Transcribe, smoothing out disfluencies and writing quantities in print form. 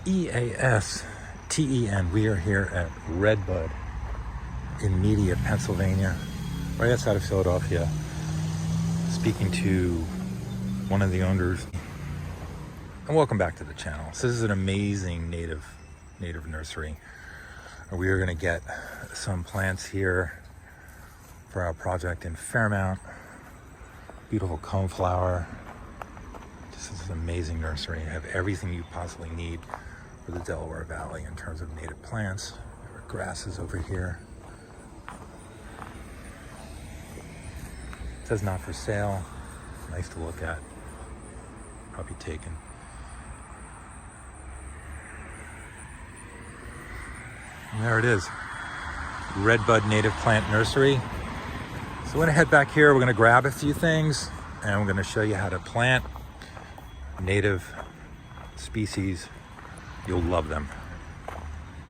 Easten. We are here at Redbud in Media, Pennsylvania, right outside of Philadelphia, speaking to one of the owners. And welcome back to the channel. So this is an amazing native nursery. We are going to get some plants here for our project in Fairmount. Beautiful coneflower. This is an amazing nursery. You have everything you possibly need for the Delaware Valley in terms of native plants. There are grasses over here. It says not for sale. Nice to look at. Probably taken. And there it is. Redbud Native Plant Nursery. So we're gonna head back here. We're gonna grab a few things and we're gonna show you how to plant native species. You'll love them.